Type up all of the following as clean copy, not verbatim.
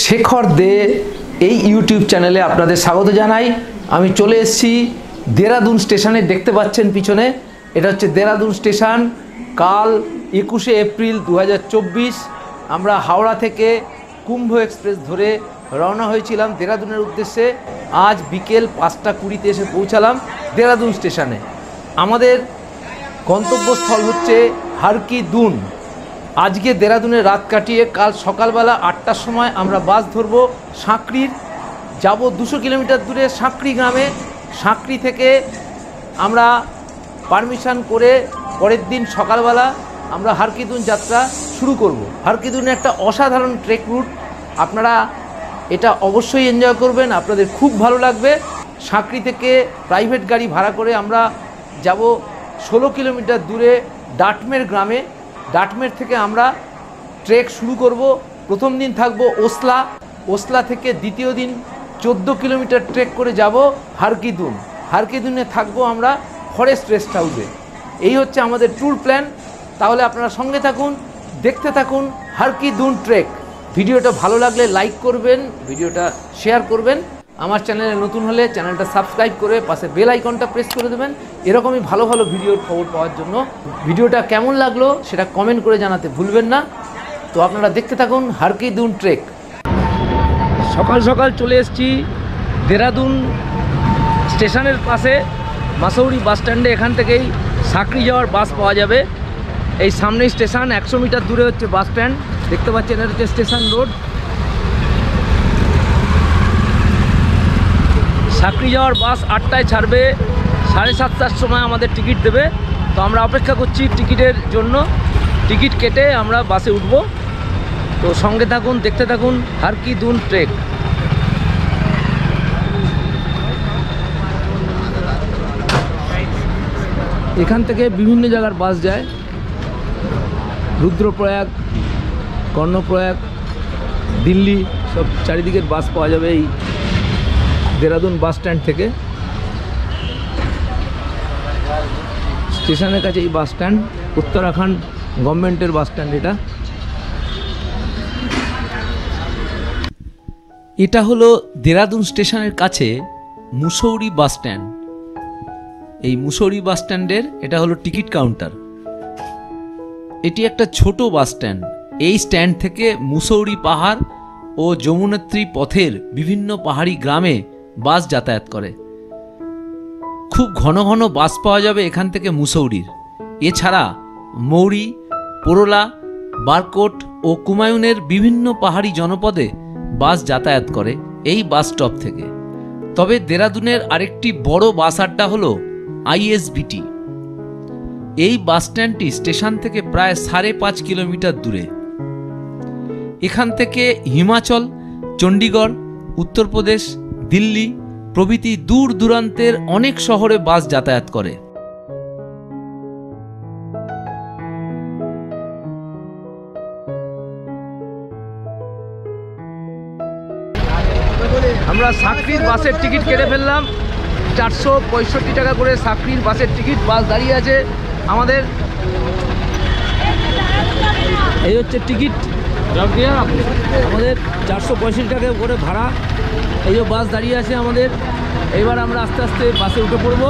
শেখর দে এই ইউটিউব চ্যানেলে আপনাদের স্বাগত জানাই। আমি চলে এসেছি দেরাদুন স্টেশনে। দেখতে পাচ্ছেন পিছনে, এটা হচ্ছে দেরাদুন স্টেশন। কাল 21শে এপ্রিল 2024 আমরা হাওড়া থেকে কুম্ভ এক্সপ্রেস ধরে রওনা হয়েছিলাম দেরাদুনের উদ্দেশ্যে। আজ বিকেল 5টা 20-তে এসে পৌঁছালাম দেরাদুন স্টেশনে। আমাদের গন্তব্যস্থল হচ্ছে হারকিদুন। আজকে দেরাদুনে রাত কাটিয়ে কাল সকালবেলা 8টার সময় আমরা বাস ধরবো সাঁকড়ির, যাব 200 কিলোমিটার দূরে সাঁকড়ি গ্রামে। সাঁকড়ি থেকে আমরা পারমিশন করে পরের দিন সকালবেলা আমরা হারকিদুন যাত্রা শুরু করব। হারকিদুনে একটা অসাধারণ ট্রেক রুট, আপনারা এটা অবশ্যই এনজয় করবেন, আপনাদের খুব ভালো লাগবে। সাঁকড়ি থেকে প্রাইভেট গাড়ি ভাড়া করে আমরা যাব 16 কিলোমিটার দূরে ডাটমের গ্রামে। ডাটমের থেকে আমরা ট্রেক শুরু করব। প্রথম দিন থাকবো ওসলা। ওসলা থেকে দ্বিতীয় দিন 14 কিলোমিটার ট্রেক করে যাব হারকিদুন। হারকিদুনে থাকবো আমরা ফরেস্ট রেস্ট হাউসে। এই হচ্ছে আমাদের ট্যুর প্ল্যান। তাহলে আপনারা সঙ্গে থাকুন, দেখতে থাকুন হারকিদুন ট্রেক। ভিডিওটা ভালো লাগলে লাইক করবেন, ভিডিওটা শেয়ার করবেন। আমার চ্যানেলে নতুন হলে চ্যানেলটা সাবস্ক্রাইব করে পাশে বেল আইকনটা প্রেস করে দেবেন, এরকমই ভালো ভালো ভিডিওর খবর পাওয়ার জন্য। ভিডিওটা কেমন লাগলো সেটা কমেন্ট করে জানাতে ভুলবেন না। তো আপনারা দেখতে থাকুন হারকিদুন ট্রেক। সকাল সকাল চলে এসেছি দেরাদুন স্টেশনের পাশে মাসৌরি বাস স্ট্যান্ডে। এখান থেকেই সাঁকড়ি যাওয়ার বাস পাওয়া যাবে। এই সামনেই স্টেশন, 100 মিটার দূরে হচ্ছে বাস স্ট্যান্ড। দেখতে পাচ্ছেন এটা হচ্ছে স্টেশন রোড। সাঁকড়ি যাওয়ার বাস 8টায় ছাড়বে, 7:30টার সময় আমাদের টিকিট দেবে। তো আমরা অপেক্ষা করছি টিকিটের জন্য। টিকিট কেটে আমরা বাসে উঠব। তো সঙ্গে থাকুন, দেখতে থাকুন হারকিদুন ট্রেক। এখান থেকে বিভিন্ন জায়গার বাস যায়, রুদ্রপ্রয়াগ, কর্ণপ্রয়াগ, দিল্লি, সব চারিদিকের বাস পাওয়া যাবে এই দেরাদুন বাস স্ট্যান্ড থেকে। স্টেশনের কাছে এই বাস স্ট্যান্ড, উত্তরাখণ্ড গভর্নমেন্টের বাস স্ট্যান্ড এটা। এটা হলো দেরাদুন স্টেশনের কাছে মুসৌরি বাস স্ট্যান্ড। এই মুসৌরি বাস স্ট্যান্ডের এটা হলো টিকিট কাউন্টার। এটি একটা ছোট বাস স্ট্যান্ড। এই স্ট্যান্ড থেকে মুসৌরি পাহাড় ও যমুনেত্রী পথের বিভিন্ন পাহাড়ি গ্রামে বাস যাতায়াত করে। খুব ঘন ঘন বাস পাওয়া যাবে এখান থেকে মুসৌরির। এছাড়া মৌরি, পোরলা, বারকোট ও কুমায়ুনের বিভিন্ন পাহাড়ি জনপদে বাস যাতায়াত করে এই বাস স্টপ থেকে। তবে দেরাদুনের আরেকটি বড় বাস আড্ডা হলো ISBT। এই বাস স্ট্যান্ডটি স্টেশন থেকে প্রায় 5.5 কিলোমিটার দূরে। এখান থেকে হিমাচল, চণ্ডীগড়, উত্তরপ্রদেশ, দিল্লি প্রভৃতি দূর দূরান্তের অনেক শহরে বাস যাতায়াত করে। আমরা সাঁকড়ির বাসের টিকিট কেটে ফেললাম। 465 টাকা করে সাঁকড়ির বাসের টিকিট। বাস দাঁড়িয়ে আছে আমাদের। এই হচ্ছে টিকিট, আমাদের 465 টাকা করে ভাড়া। এই যে বাস দাঁড়িয়ে আছে আমাদের। এবার আমরা আস্তে আস্তে বাসে উঠে পড়ব।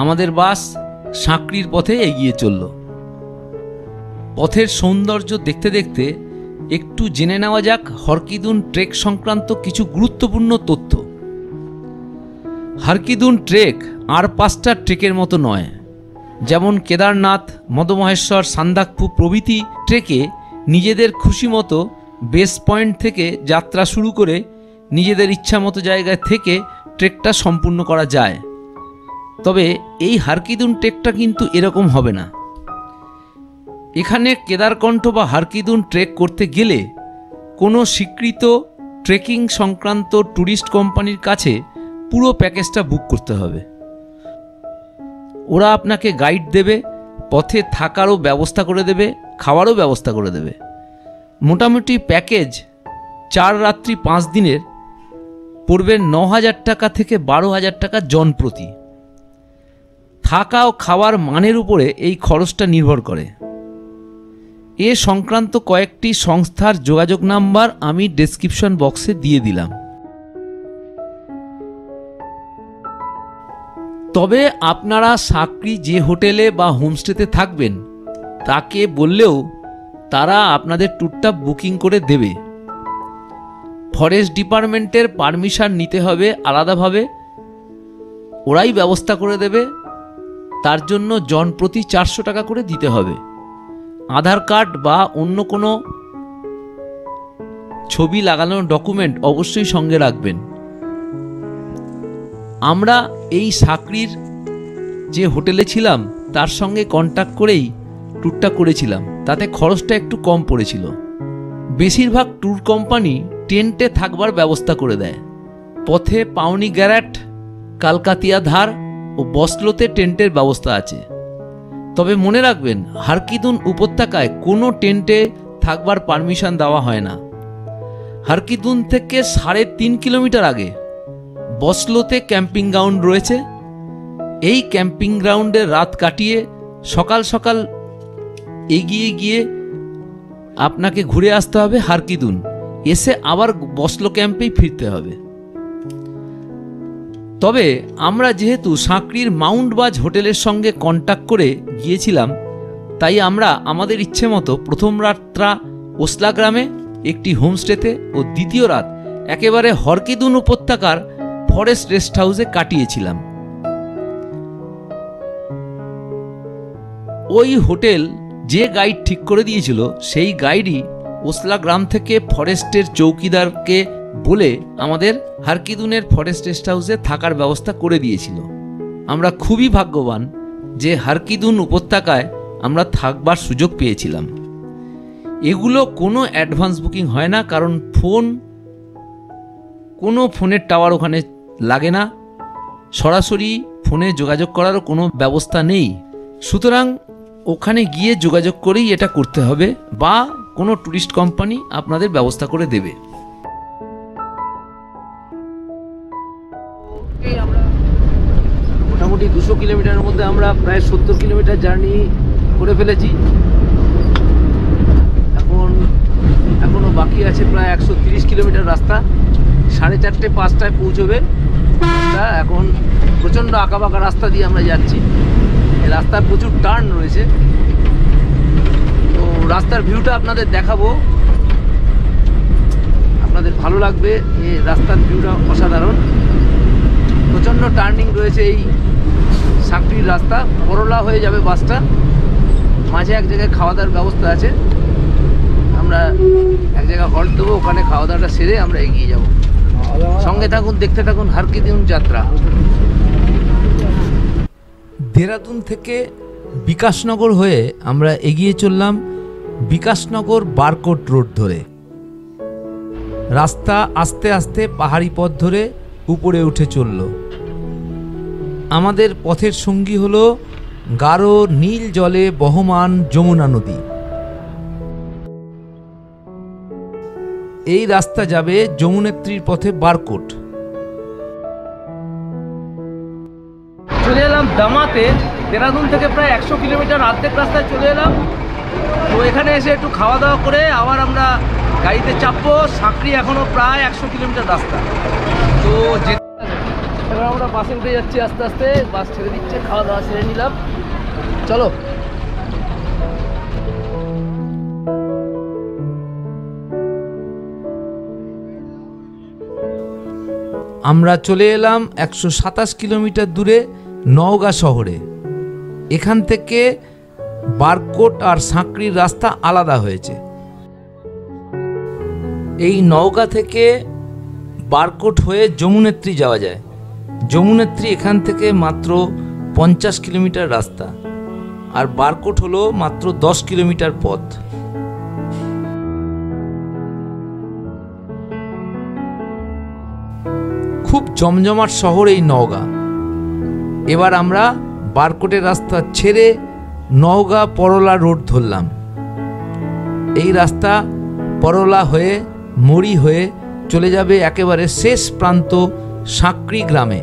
আমাদের বাস সাঁকড়ির পথে এগিয়ে চলল। পথের সৌন্দর্য দেখতে দেখতে একটু জেনে নেওয়া যাক হারকিদুন ট্রেক সংক্রান্ত কিছু গুরুত্বপূর্ণ তথ্য। হারকিদুন ট্রেক আর 5টা ট্রেকের মতো নয়। যেমন কেদারনাথ, মদমহেশ্বর, সান্দাকফু প্রভৃতি ট্রেকে নিজেদের খুশি মতো বেস পয়েন্ট থেকে যাত্রা শুরু করে নিজেদের ইচ্ছা মতো জায়গায় থেকে ট্রেকটা সম্পূর্ণ করা যায়। তবে এই হারকিদুন ট্রেকটা কিন্তু এরকম হবে না। এখানে কেদারকণ্ঠ বা হারকিদুন ট্রেক করতে গেলে কোনো স্বীকৃত ট্রেকিং সংক্রান্ত ট্যুরিস্ট কোম্পানির কাছে পুরো প্যাকেজটা বুক করতে হবে। ওরা আপনাকে গাইড দেবে, পথে থাকারও ব্যবস্থা করে দেবে, খাওয়ারও ব্যবস্থা করে দেবে। মোটামুটি প্যাকেজ 4 রাত্রি 5 দিনের পড়বে 9,000 টাকা থেকে 12,000 টাকা জন প্রতি। থাকা ও খাওয়ার মানের উপরে এই খরচটা নির্ভর করে। এ সংক্রান্ত কয়েকটি সংস্থার যোগাযোগ নাম্বার আমি ডেসক্রিপশন বক্সে দিয়ে দিলাম। তবে আপনারা সাকরি যে হোটেলে বা হোমস্টেতে থাকবেন তাকে বললেও তারা আপনাদের ট্যুরটা বুকিং করে দেবে। ফরেস্ট ডিপার্টমেন্টের পারমিশন নিতে হবে আলাদাভাবে, ওরাই ব্যবস্থা করে দেবে। তার জন্য জন প্রতি 400 টাকা করে দিতে হবে। আধার কার্ড বা অন্য কোনো ছবি লাগানো ডকুমেন্ট অবশ্যই সঙ্গে রাখবেন। আমরা এই সাকরির যে হোটেলে ছিলাম তার সঙ্গে কন্ট্যাক্ট করেই ট্যুরটা করেছিলাম, তাতে খরচটা একটু কম পড়েছিল। বেশিরভাগ ট্যুর কোম্পানি টেন্টে থাকবার ব্যবস্থা করে দেয়। পথে পাওনি গ্যারাট, কালকাতিয়া ধার ও বসলোতে টেন্টের ব্যবস্থা আছে। তবে মনে রাখবেন, হারকিদুন উপত্যকায় কোনো টেন্টে থাকবার পারমিশন দেওয়া হয় না। হারকিদুন থেকে 3.5 কিলোমিটার আগে বসলোতে ক্যাম্পিং গ্রাউন্ড রয়েছে। এই ক্যাম্পিং গ্রাউন্ডে রাত কাটিয়ে সকাল সকাল এগিয়ে গিয়ে আপনাকে ঘুরে আসতে হবে হারকিদুন, এসে আবার বসলো ক্যাম্পেই ফিরতে হবে। তবে আমরা যেহেতু সাকরির মাউন্টবাজ হোটেলের সঙ্গে কন্ট্যাক্ট করে গিয়েছিলাম, তাই আমরা আমাদের ইচ্ছে মতো প্রথম রাতটা ওসলা গ্রামে একটি হোমস্টেতে ও দ্বিতীয় রাত একেবারে হারকিদুন উপত্যকার ফরেস্ট রেস্ট হাউসে কাটিয়েছিলাম। ওই হোটেল যে গাইড ঠিক করে দিয়েছিল সেই গাইডই ওসলা গ্রাম থেকে ফরেস্টের চৌকিদারকে বলে আমাদের হারকিদুনের ফরেস্ট রেস্ট হাউসে থাকার ব্যবস্থা করে দিয়েছিল। আমরা খুবই ভাগ্যবান যে হারকিদুন উপত্যকায় আমরা থাকবার সুযোগ পেয়েছিলাম। এগুলো কোনো অ্যাডভান্স বুকিং হয় না, কারণ কোনো ফোনের টাওয়ার ওখানে লাগে না, সরাসরি ফোনে যোগাযোগ করারও কোনো ব্যবস্থা নেই। সুতরাং ওখানে গিয়ে যোগাযোগ করেই এটা করতে হবে, বা কোনো ট্যুরিস্ট কোম্পানি আপনাদের ব্যবস্থা করে দেবে। মোটামুটি 200 কিলোমিটারের মধ্যে আমরা প্রায় 70 কিলোমিটার জার্নি করে ফেলেছি। এখনো বাকি আছে প্রায় 130 কিলোমিটার রাস্তা। 4:30-5টায় পৌঁছবে। এখন প্রচণ্ড আঁকাবাঁকা রাস্তা দিয়ে আমরা যাচ্ছি। এই রাস্তায় প্রচুর টার্ন রয়েছে, তো রাস্তার ভিউটা আপনাদের দেখাবো, আপনাদের ভালো লাগবে। এই রাস্তার ভিউটা অসাধারণ। প্রচণ্ড টার্নিং রয়েছে এই সাকরির রাস্তা। করলা হয়ে যাবে বাসটা, মাঝে এক জায়গায় খাওয়া দাওয়ার ব্যবস্থা আছে। আমরা এক জায়গায় হল্ট দেবো, ওখানে খাওয়া দাওয়াটা সেরে আমরা এগিয়ে যাব। সঙ্গে থাকুন, দেখতে থাকুন হারকিদুন যাত্রা। দেরাদুন থেকে বিকাশনগর হয়ে আমরা এগিয়ে চললাম বিকাশনগর বারকোট রোড ধরে। রাস্তা আস্তে আস্তে পাহাড়ি পথ ধরে উপরে উঠে চলল। আমাদের পথের সঙ্গী হলো গাঢ় নীল জলে বহমান যমুনা নদী। এই রাস্তা যাবে যমুনেত্রীর পথে বারকোট। চলে এলাম দামাতে। দেরাদুন থেকে প্রায় 100 কিলোমিটার অর্ধেক রাস্তায় চলে এলাম। তো এখানে এসে একটু খাওয়া দাওয়া করে আবার আমরা গাড়িতে চাপবো। সাকরি এখনো প্রায় 100 কিলোমিটার রাস্তা। তো এবার আমরা বাসে উঠে যাচ্ছি আস্তে আস্তে। বাস ছেড়ে দিচ্ছে, খাওয়া দাওয়া সেরে নিলাম। চলো। আমরা চলে এলাম 127 কিলোমিটার দূরে নওগাঁ শহরে। এখান থেকে বারকোট আর সাকরির রাস্তা আলাদা হয়েছে। এই নওগাঁ থেকে বারকোট হয়ে যমুনেত্রী যাওয়া যায়। যমুনেত্রী এখান থেকে মাত্র 50 কিলোমিটার রাস্তা, আর বারকোট হলো মাত্র 10 কিলোমিটার পথ। খুব জমজমাট শহর এই নওগাঁ। এবার আমরা বারকোটের রাস্তা ছেড়ে নওগাঁ পরলা রোড ধরলাম। এই রাস্তা পরলা হয়ে মরি হয়ে চলে যাবে একেবারে শেষ প্রান্ত সাঁকড়ি গ্রামে।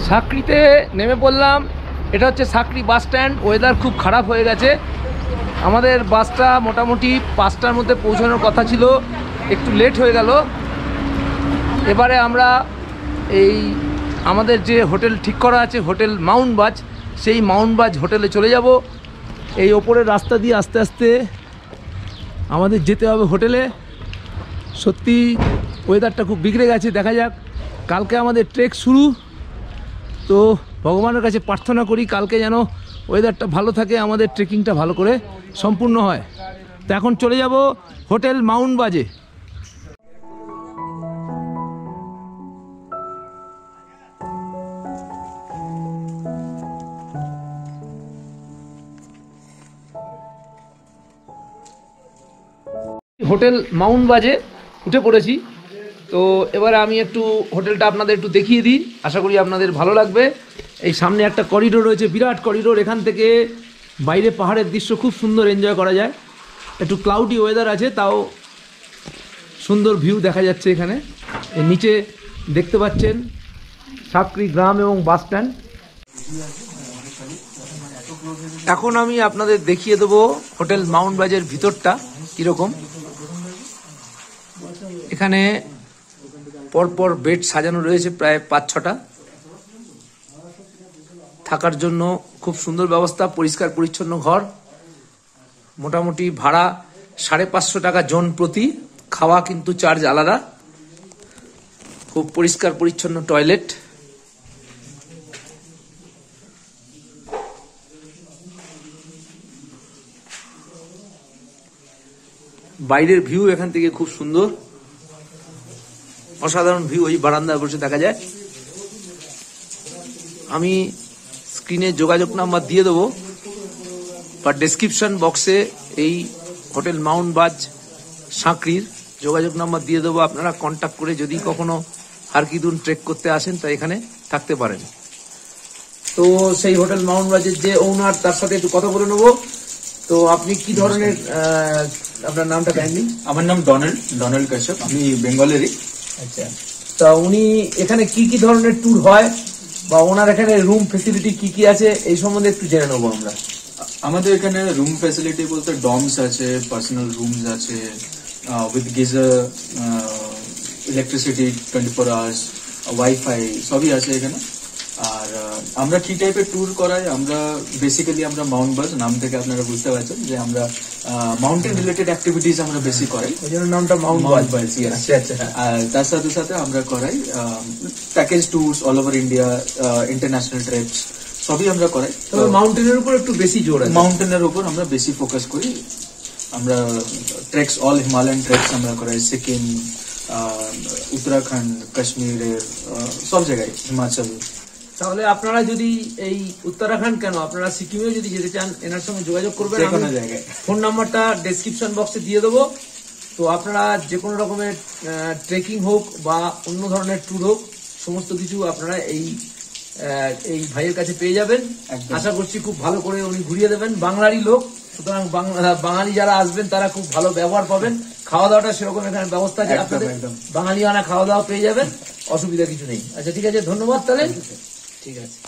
সাঁকড়িতে নেমে পড়লাম। এটা হচ্ছে সাঁকড়ি বাস স্ট্যান্ড। ওয়েদার খুব খারাপ হয়ে গেছে। আমাদের বাসটা মোটামুটি 5টার মধ্যে পৌঁছানোর কথা ছিল, একটু লেট হয়ে গেল। এবারে আমরা এই আমাদের যে হোটেল ঠিক করা আছে, হোটেল মাউন্ট বাজ, সেই মাউন্ট বাজ হোটেলে চলে যাব। এই ওপরের রাস্তা দিয়ে আস্তে আস্তে আমাদের যেতে হবে হোটেলে। সত্যি ওয়েদারটা খুব বিগড়ে গেছে, দেখা যাক। কালকে আমাদের ট্রেক শুরু, তো ভগবানের কাছে প্রার্থনা করি কালকে যেন ওয়েদারটা ভালো থাকে, আমাদের ট্রেকিংটা ভালো করে সম্পূর্ণ হয়। তো এখন চলে যাব হোটেল মাউন্ট বাজে। হোটেল মাউন্ট বাজে উঠে পড়েছি। তো এবারে আমি একটু হোটেলটা আপনাদের একটু দেখিয়ে দিই, আশা করি আপনাদের ভালো লাগবে। এই সামনে একটা করিডোর রয়েছে, বিরাট করিডোর। এখান থেকে বাইরে পাহাড়ের দৃশ্য খুব সুন্দর এনজয় করা যায়। একটু ক্লাউডি ওয়েদার আছে, তাও সুন্দর ভিউ দেখা যাচ্ছে এখানে। এর নিচে দেখতে পাচ্ছেন সাঁকড়ি গ্রাম এবং বাস স্ট্যান্ড। এখন আমি আপনাদের দেখিয়ে দেবো হোটেল মাউন্ট বাজের ভিতরটা কীরকম। এখানে পরপর বেড সাজানো রয়েছে প্রায় 5-6টা। থাকার জন্য খুব সুন্দর ব্যবস্থা, পরিষ্কার পরিচ্ছন্ন ঘর। মোটামুটি ভাড়া 550 টাকা জন প্রতি, খাওয়া কিন্তু চার্জ আলাদা। খুব পরিষ্কার পরিচ্ছন্ন টয়লেট। বাইরের ভিউ এখান থেকে খুব সুন্দর, অসাধারণ ভিউ। ওই বারান্দায় বসে দেখা যায়। আমি স্ক্রিনে যোগাযোগ নাম্বার দিয়ে দেবো বা ডেসক্রিপশন বক্সে এই হোটেল মাউন্ট বাজ সাঁকড়ির যোগাযোগ নাম্বার দিয়ে দেবো। আপনারা কন্ট্যাক্ট করে যদি কখনো হারকিদুন ট্রেক করতে আসেন তা এখানে থাকতে পারেন। তো সেই হোটেল মাউন্ট বাজের যে ওনার, তার সাথে একটু কথা বলে নেবো। তো আপনি কি ধরনের, আপনার নামটা কাইন্ডলি? আমার নাম ডোনাল্ড কাশ্যপ, আমি বেঙ্গলেরই। আচ্ছা, তা উনি এখানে কি কি ধরনের ট্যুর হয় বা ওনার এখানে রুম ফেসিলিটি কি কি আছে এই সম্বন্ধে একটু জেনে নেবো আমরা। আমাদের এখানে রুম ফ্যাসিলিটি বলতে ডর্মস আছে, পার্সোনাল রুমস আছে, with geyser, electricity 24 hours, wifi সবই আছে এখানে। আর আমরা কি টাইপের ট্যুর করাই, আমরা বেসিক্যালি আমরা মাউন্ট বাজ নাম থেকে আপনারা বুঝতে পারছেন যে আমরা মাউন্টেন রিলেটেড অ্যাক্টিভিটিস আমরা বেশি করাই, ওই জন্য নামটা মাউন্ট বাজ। আর তার সাথে সাথে আমরা করাই package tours all over India, international TRIPS সবই আমরা করাই। তবে মাউন্টেনের উপর একটু বেশি জোর আছে, মাউন্টেনের উপর আমরা বেশি ফোকাস করি। আমরা ট্রেকস, অল হিমালয়ান ট্রেকস আমরা করাই, সিকিম, উত্তরাখণ্ড, কাশ্মীরের সব জায়গায়, হিমাচল। তাহলে আপনারা যদি এই উত্তরাখণ্ড কেন, আপনারা সিকিমেও যদি যেতে চান এনার সঙ্গে যোগাযোগ করবেন। কোনো জায়গায় ফোন নাম্বারটা ডেসক্রিপশন বক্সে দিয়ে দেবো। তো আপনারা যে কোনো রকমের ট্রেকিং হোক বা অন্য ধরনের ট্যুর হোক, সমস্ত কিছু আপনারা এই ভাইয়ের কাছে পেয়ে যাবেন। আশা করছি খুব ভালো করে উনি ঘুরিয়ে দেবেন। বাংলারই লোক, সুতরাং বাঙালি যারা আসবেন তারা খুব ভালো ব্যবহার পাবেন। খাওয়া দাওয়াটা সেরকম এখানে ব্যবস্থা আছে, আপনাদের বাঙালি আনা খাওয়া দাওয়া পেয়ে যাবেন, অসুবিধা কিছু নেই। আচ্ছা ঠিক আছে, ধন্যবাদ। তাহলে ঠিক আছে।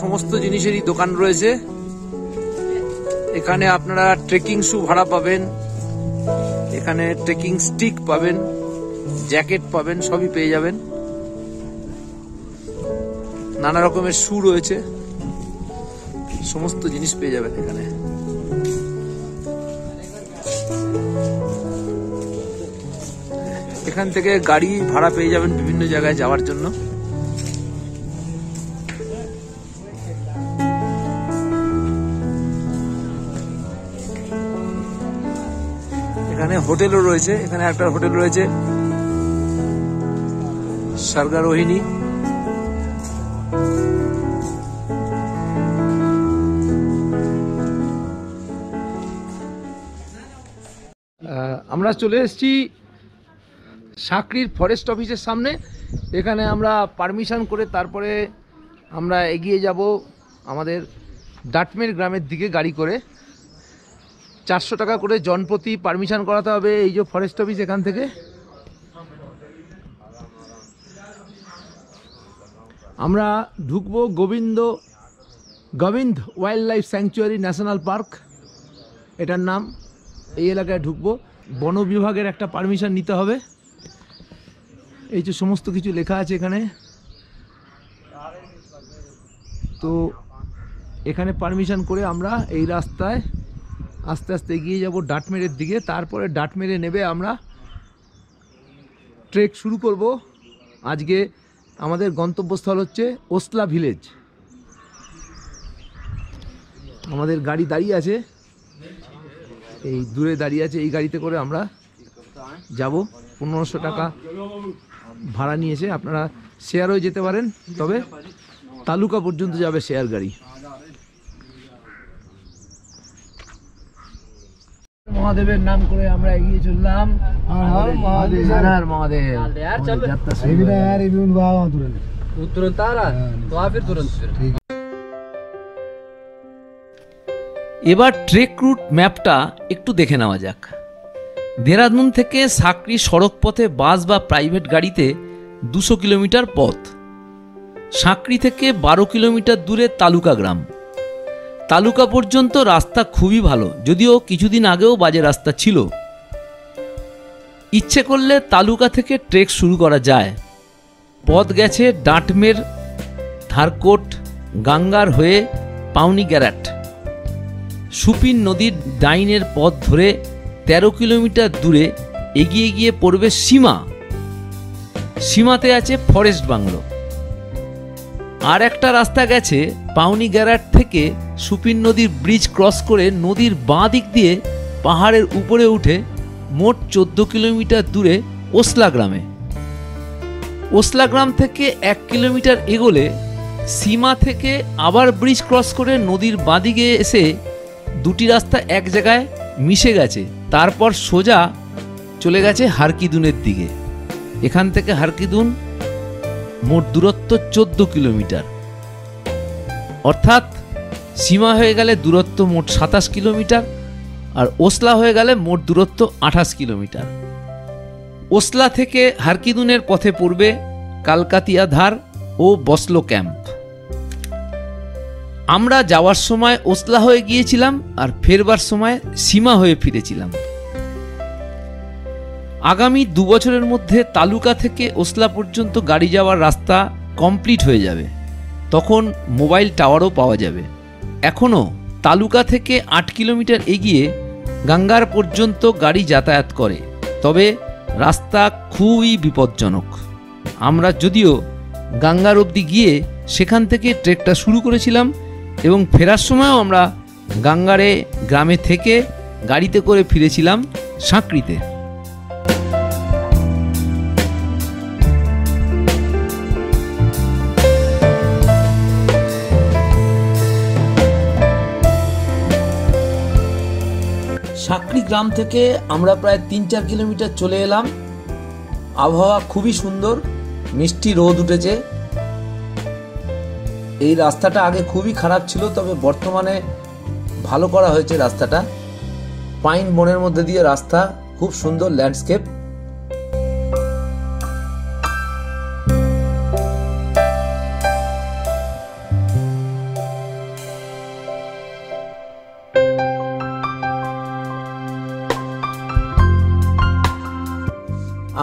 সমস্ত জিনিসেরই দোকান রয়েছে এখানে। আপনারা ট্রেকিং শু ভাড়া পাবেন, এখানে ট্রেকিং স্টিক পাবেন, জ্যাকেট পাবেন, সবই পেয়ে যাবেন। নানা রকমের শু রয়েছে, সমস্ত জিনিস পেয়ে যাবেন এখানে। এখান থেকে গাড়ি ভাড়া পেয়ে যাবেন বিভিন্ন জায়গায় যাওয়ার জন্য। এখানে হোটেলও রয়েছে, এখানে একটা হোটেল রয়েছে স্বর্গারোহিণী। আমরা চলে এসেছি সাঁকড়ির ফরেস্ট অফিসের সামনে। এখানে আমরা পারমিশন করে তারপরে আমরা এগিয়ে যাব আমাদের ডাটমের গ্রামের দিকে গাড়ি করে। 400 টাকা করে জনপ্রতি পারমিশন করাতে হবে। এই যে ফরেস্ট অফিস, এখান থেকে আমরা ঢুকবো Govind wild life sanctuary national park, এটার নাম। এই এলাকায় ঢুকবো, বন বিভাগের একটা পারমিশন নিতে হবে। এই যে সমস্ত কিছু লেখা আছে এখানে। তো এখানে পারমিশন করে আমরা এই রাস্তায় আস্তে আস্তে এগিয়ে যাব ডাটমেরের দিকে। তারপরে ডাটমেরে নেবে আমরা ট্রেক শুরু করব। আজকে আমাদের গন্তব্যস্থল হচ্ছে ওসলা ভিলেজ। আমাদের গাড়ি দাঁড়িয়ে আছে, এই দূরে দাঁড়িয়ে আছে। এই গাড়িতে করে আমরা যাব। 1500 টাকা ভাড়া নিয়েছে। আপনারা শেয়ারও যেতে পারেন, তবে তালুকা পর্যন্ত যাবে শেয়ার গাড়ি। মহাদেবের নাম করে আমরা এগিয়ে চললাম। এবার ট্রেক রুট ম্যাপটা একটু দেখে নেওয়া যাক। দেরাদুন থেকে সাঁকড়ি সড়ক পথে বাস বা প্রাইভেট গাড়িতে 200 কিলোমিটার পথ। সাঁকড়ি থেকে 12 কিলোমিটার দূরে তালুকা গ্রাম। তালুকা পর্যন্ত রাস্তা খুবই ভালো, যদিও কিছুদিন আগেও বাজে রাস্তা ছিল। ইচ্ছে করলে তালুকা থেকে ট্রেক শুরু করা যায়। পথ গেছে ডাটমের, ধারকোট, গাঙ্গার হয়ে পাউনি গ্যারাট। সুপিন নদীর ডাইনের পথ ধরে 13 কিলোমিটার দূরে এগিয়ে গিয়ে পড়বে সীমাতে আছে ফরেস্ট বাংলো। আর একটা রাস্তা গেছে পাউনি গ্যারাট থেকে সুপিন নদীর ব্রিজ ক্রস করে নদীর বাঁ দিক দিয়ে পাহাড়ের উপরে উঠে মোট 14 কিলোমিটার দূরে ওসলা গ্রামে। ওসলা গ্রাম থেকে 1 কিলোমিটার এগোলে সীমা থেকে আবার ব্রিজ ক্রস করে নদীর বাঁ দিকে এসে দুটি রাস্তা এক জায়গায় মিশে গেছে। তারপর সোজা চলে গেছে হারকিদুনের দিকে। এখান থেকে হারকিদুন মোট দূরত্ব 14 কিলোমিটার। অর্থাৎ সীমা হয়ে গেলে দূরত্ব মোট 27 কিলোমিটার, আর ওসলা হয়ে গেলে মোট দূরত্ব 28 কিলোমিটার। ওসলা থেকে হারকিদুনের পথে পড়বে কালকাতিয়া ধার ও বসলো ক্যাম্প। আমরা যাওয়ার সময় ওসলা হয়ে গিয়েছিলাম আর ফেরবার সময় সীমা হয়ে ফিরেছিলাম। আগামী 2 বছরের মধ্যে তালুকা থেকে ওসলা পর্যন্ত গাড়ি যাওয়ার রাস্তা কমপ্লিট হয়ে যাবে। তখন মোবাইল টাওয়ারও পাওয়া যাবে। এখনও তালুকা থেকে 8 কিলোমিটার এগিয়ে গাঙ্গার পর্যন্ত গাড়ি যাতায়াত করে, তবে রাস্তা খুবই বিপজ্জনক। আমরা যদিও গাঙ্গার অবধি গিয়ে সেখান থেকে ট্রেকটা শুরু করেছিলাম এবং ফেরার সময়ও আমরা গাঙ্গারে গ্রামে থেকে গাড়িতে করে ফিরেছিলাম সাঁকড়িতে। সাঁকড়ি গ্রাম থেকে আমরা প্রায় 3-4 কিলোমিটার চলে এলাম। আবহাওয়া খুবই সুন্দর, মিষ্টি রোদ উঠেছে। এই রাস্তাটা আগে খুবই খারাপ ছিল, তবে বর্তমানে ভালো করা হয়েছে রাস্তাটা। পাইন বনের মধ্যে দিয়ে রাস্তা, খুব সুন্দর ল্যান্ডস্কেপ।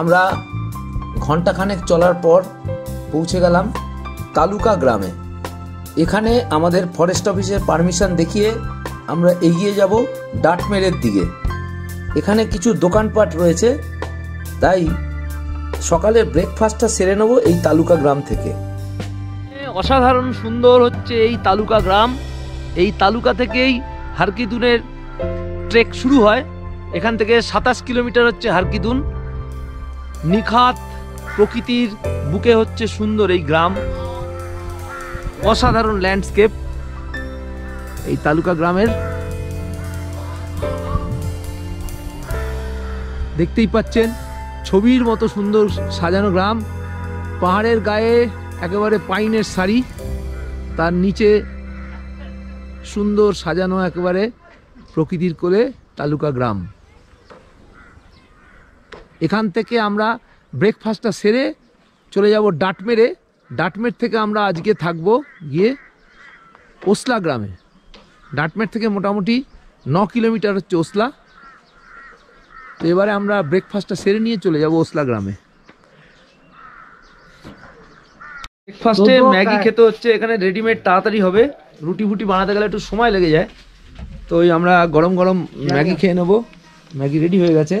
আমরা ঘন্টাখানেক চলার পর পৌঁছে গেলাম তালুকা গ্রামে। এখানে আমাদের ফরেস্ট অফিসের পারমিশন দেখিয়ে আমরা এগিয়ে যাব ডাটমেরের দিকে। এখানে কিছু দোকানপাট রয়েছে, তাই সকালের ব্রেকফাস্টটা সেরে নেব এই তালুকা গ্রাম থেকে। অসাধারণ সুন্দর হচ্ছে এই তালুকা গ্রাম। এই তালুকা থেকেই হারকিদুনের ট্রেক শুরু হয়। এখান থেকে 27 কিলোমিটার হচ্ছে হারকিদুন। নিখাত প্রকৃতির বুকে হচ্ছে সুন্দর এই গ্রাম, অসাধারণ ল্যান্ডস্কেপ এই তালুকা গ্রামের। দেখতেই পাচ্ছেন ছবির মতো সুন্দর সাজানো গ্রাম। পাহাড়ের গায়ে একেবারে পাইনের সারি, তার নিচে সুন্দর সাজানো একেবারে প্রকৃতির কোলে তালুকা গ্রাম। এখান থেকে আমরা ব্রেকফাস্টটা সেরে চলে যাব ডাটমেরে। ডাটমের থেকে আমরা আজকে থাকবো গিয়ে ওসলা গ্রামে। ডাটমের থেকে মোটামুটি 9 কিলোমিটার হচ্ছে ওসলা। তো এবারে আমরা ব্রেকফাস্টটা সেরে নিয়ে চলে যাব ওসলা গ্রামে। ব্রেকফাস্টে ম্যাগি খেতে হচ্ছে, এখানে রেডিমেড তাড়াতাড়ি হবে। রুটি ফুটি বানাতে গেলে একটু সময় লেগে যায়, তো ওই আমরা গরম গরম ম্যাগি খেয়ে নেবো। ম্যাগি রেডি হয়ে গেছে।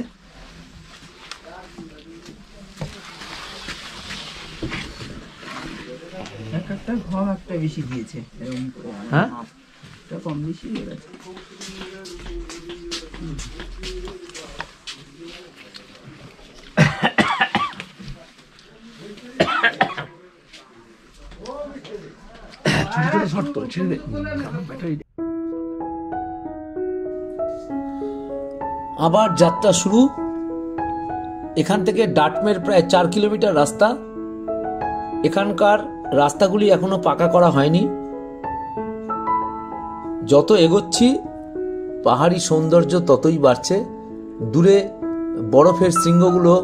বেশি দিয়েছে, হ্যাঁ কম বেশি হয়ে গেছে। আবার যাত্রা শুরু। এখান থেকে ডাটমের প্রায় 4 কিলোমিটার রাস্তা। এখানকার রাস্তাগুলি এখনো পাকা করা হয়নি। যত এগোচ্ছি পাহাড়ি সৌন্দর্য ততই বাড়ছে। দূরে বরফের শৃঙ্গগুলো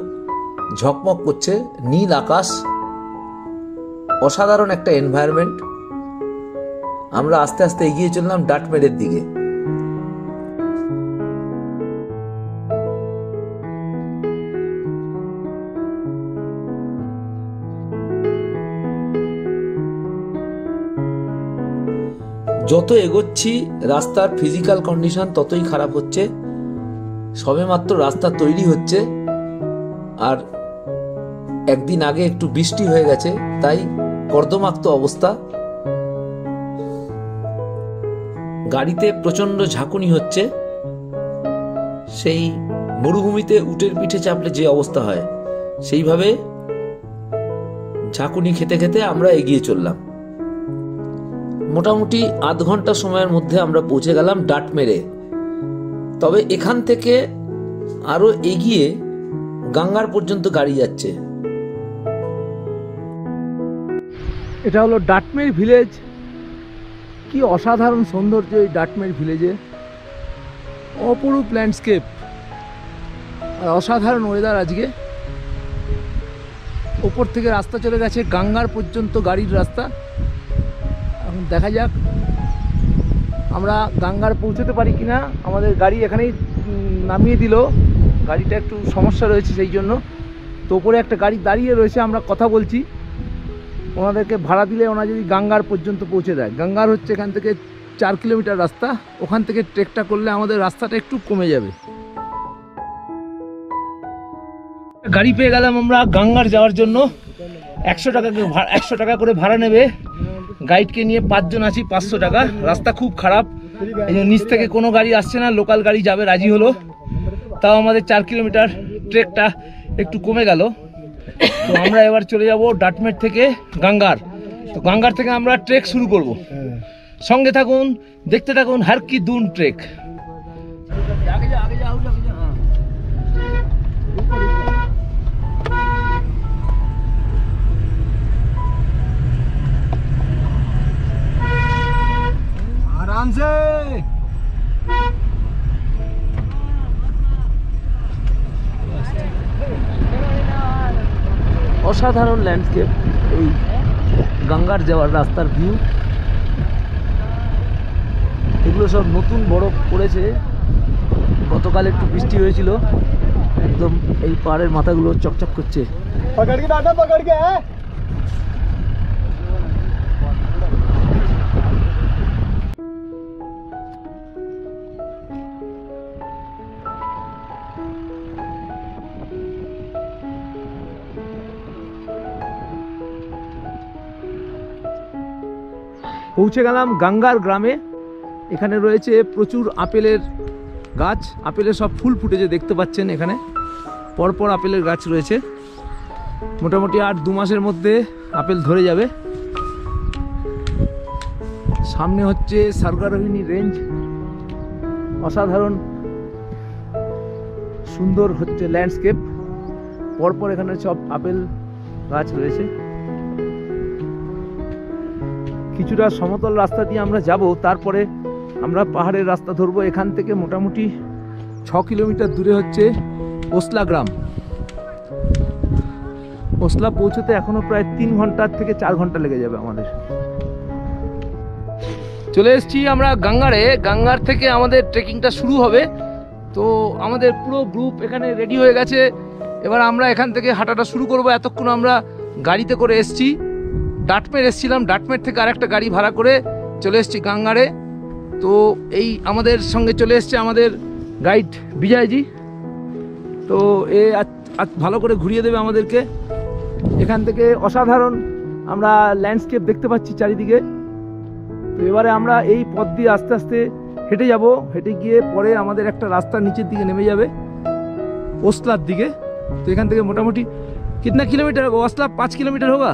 ঝকমক করছে, নীল আকাশ, অসাধারণ একটা এনভায়রনমেন্ট। আমরা আস্তে আস্তে এগিয়ে চললাম ডাটমেরের দিকে। যত এগোচ্ছি রাস্তার ফিজিক্যাল কন্ডিশন ততই খারাপ হচ্ছে। সবেমাত্র রাস্তা তৈরি হচ্ছে, আর একদিন আগে একটু বৃষ্টি হয়ে গেছে, তাই কর্দমাক্ত অবস্থা। গাড়িতে প্রচন্ড ঝাঁকুনি হচ্ছে, সেই মরুভূমিতে উটের পিঠে চাপলে যে অবস্থা হয় সেইভাবে ঝাঁকুনি খেতে খেতে আমরা এগিয়ে চললাম। মোটামুটি আধ ঘন্টা সময়ের মধ্যে আমরা পৌঁছে গেলাম ডাটমেরে। তবে এখান থেকে আরো এগিয়ে গাঙ্গার পর্যন্ত গাড়ি যাচ্ছে। এটা হলো ডাটমের ভিলেজ। কি অসাধারণ সৌন্দর্য এই ডাটমের ভিলেজে, অপরূপ ল্যান্ডস্কেপ, অসাধারণ ওয়েদার আজকে। ওপর থেকে রাস্তা চলে গেছে গাঙ্গার পর্যন্ত গাড়ির রাস্তা। এখন দেখা যাক আমরা গাঙ্গার পৌঁছতে পারি কিনা। আমাদের গাড়ি এখানেই নামিয়ে দিল, গাড়িটা একটু সমস্যা রয়েছে সেই জন্য। তো ওপরে একটা গাড়ি দাঁড়িয়ে রয়েছে, আমরা কথা বলছি। ওনাদেরকে ভাড়া দিলে ওনা যদি গাঙ্গার পর্যন্ত পৌঁছে দেয়। গাঙ্গার হচ্ছে এখান থেকে 4 কিলোমিটার রাস্তা। ওখান থেকে ট্রেকটা করলে আমাদের রাস্তাটা একটু কমে যাবে। গাড়ি পেয়ে গেলাম আমরা গাঙ্গার যাওয়ার জন্য। 100 টাকা করে ভাড়া নেবে। গাইডকে নিয়ে 5 জন আছি, 500 টাকা। রাস্তা খুব খারাপ, এই জন্য নিচ থেকে কোনো গাড়ি আসছে না। লোকাল গাড়ি যাবে রাজি হলো, তাও আমাদের 4 কিলোমিটার ট্রেকটা একটু কমে গেল। তো আমরা এবার চলে যাব ডাটমের থেকে গাঙ্গার। তো গাঙ্গার থেকে আমরা ট্রেক শুরু করব। সঙ্গে থাকুন, দেখতে থাকুন হারকিদুন ট্রেক। आराम से অসাধারণ ল্যান্ডস্কেপ এই গঙ্গার যাওয়ার রাস্তার ভিউ। এগুলো সব নতুন বরফ পড়েছে, গতকাল একটু বৃষ্টি হয়েছিল, একদম এই পাহাড়ের মাথাগুলো চকচক করছে। पकड़ के दादा पकड़ के है। পৌঁছে গেলাম গাঙ্গার গ্রামে। এখানে রয়েছে প্রচুর আপেলের গাছ, আপেলের সব ফুল ফুটেছে দেখতে পাচ্ছেন। এখানে পরপর আপেলের গাছ রয়েছে, মোটামুটি আর 2 মাসের মধ্যে আপেল ধরে যাবে। সামনে হচ্ছে সার্গারোহিনী রেঞ্জ, অসাধারণ সুন্দর হচ্ছে ল্যান্ডস্কেপ। পরপর এখানে সব আপেল গাছ রয়েছে। কিছুটা সমতল রাস্তা দিয়ে আমরা যাব, তারপরে আমরা পাহাড়ের রাস্তা ধরবো। এখান থেকে মোটামুটি 6 কিলোমিটার দূরে হচ্ছে ওসলা গ্রাম। ওসলা পৌঁছতে এখনো প্রায় 3 ঘন্টার থেকে 4 ঘন্টা লেগে যাবে আমাদের। চলে এসেছি আমরা গাঙ্গারে। গাঙ্গার থেকে আমাদের ট্রেকিংটা শুরু হবে। তো আমাদের পুরো গ্রুপ এখানে রেডি হয়ে গেছে। এবার আমরা এখান থেকে হাঁটাটা শুরু করব। এতক্ষণ আমরা গাড়িতে করে এসেছি, ডাটমের এসেছিলাম, ডাটমের থেকে আরেকটা গাড়ি ভাড়া করে চলে এসেছি গাঙ্গারে। তো এই আমাদের সঙ্গে চলে এসছে আমাদের গাইড বিজয়জি। তো এ আজ ভালো করে ঘুরিয়ে দেবে আমাদেরকে। এখান থেকে অসাধারণ আমরা ল্যান্ডস্কেপ দেখতে পাচ্ছি চারিদিকে। তো এবারে আমরা এই পথ দিয়ে আস্তে আস্তে হেঁটে যাব। হেঁটে গিয়ে পরে আমাদের একটা রাস্তা নিচের দিকে নেমে যাবে ওসলার দিকে। তো এখান থেকে মোটামুটি কিতনা কিলোমিটার হোগা ওসলা? 5 কিলোমিটার হোগা।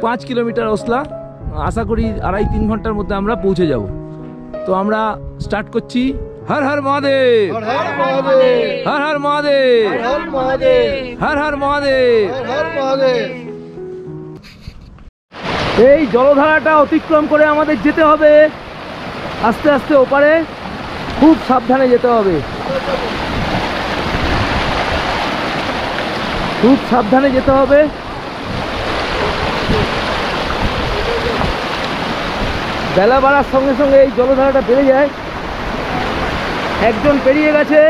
5 কিলোমিটার ওসলা। আশা করি 2.5-3 ঘন্টার মধ্যে আমরা পৌঁছে যাব। তো আমরা স্টার্ট করছি। হর হর মহাদেব, হর হর মহাদেব, হর হর মহাদেব, হর হর মহাদেব। এই জলধারাটা অতিক্রম করে আমাদের যেতে হবে আস্তে আস্তে ওপারে। খুব সাবধানে যেতে হবে, খুব সাবধানে যেতে হবে। বেলা বাড়ার সঙ্গে সঙ্গে এই জলধারাটা বেড়ে যায়। একজন পেরিয়ে গেছে,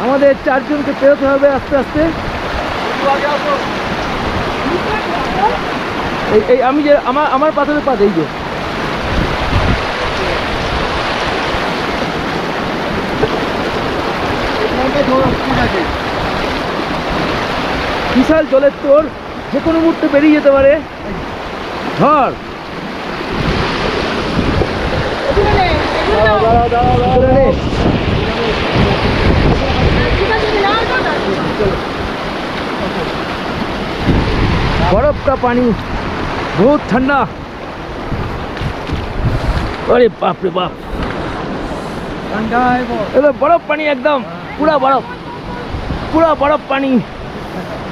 আমাদের 4 জনকে পেরোতে হবে আস্তে আস্তে। এই আমি যে আমার পাথরে পাত, এই যে বিশাল জলের তোর, যে কোনো মুহূর্তে বেরিয়ে যেতে পারে ঝড়। बर्फ का पानी बहुत ठंडा। अरे बाप रे बाप, ठंडा है वो। बर्फ पानी एकदम पूरा बर्फ पानी।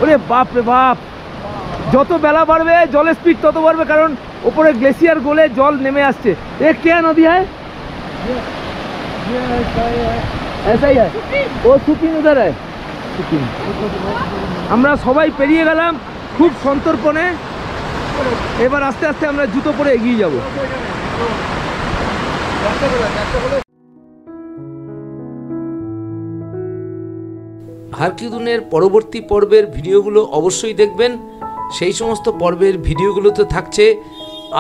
अरे बाप रे बाप, যত বেলা বাড়বে জলের স্পিড তত বাড়বে, কারণ উপরে গ্লেসিয়ার গলে জল নেমে আসছে। এ क्या नदी है? ऐसा ही है वो, सुकिन उधर है, सुकिन। আমরা সবাই পেরিয়ে গেলাম খুব সন্তর্পণে। এবার আস্তে আস্তে আমরা জুতো পরে এগিয়ে যাব। হারকিউদুনের পরবর্তী পর্বের ভিডিওগুলো অবশ্যই দেখবেন। সেই সমস্ত পর্বের ভিডিওগুলোতে থাকছে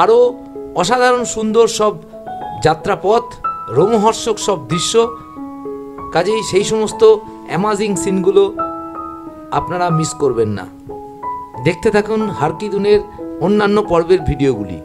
আরও অসাধারণ সুন্দর সব যাত্রাপথ, রোমহর্ষক সব দৃশ্য। কাজেই সেই সমস্ত অ্যামাজিং সিনগুলো আপনারা মিস করবেন না। দেখতে থাকুন হারকিউদুনের অন্যান্য পর্বের ভিডিওগুলি।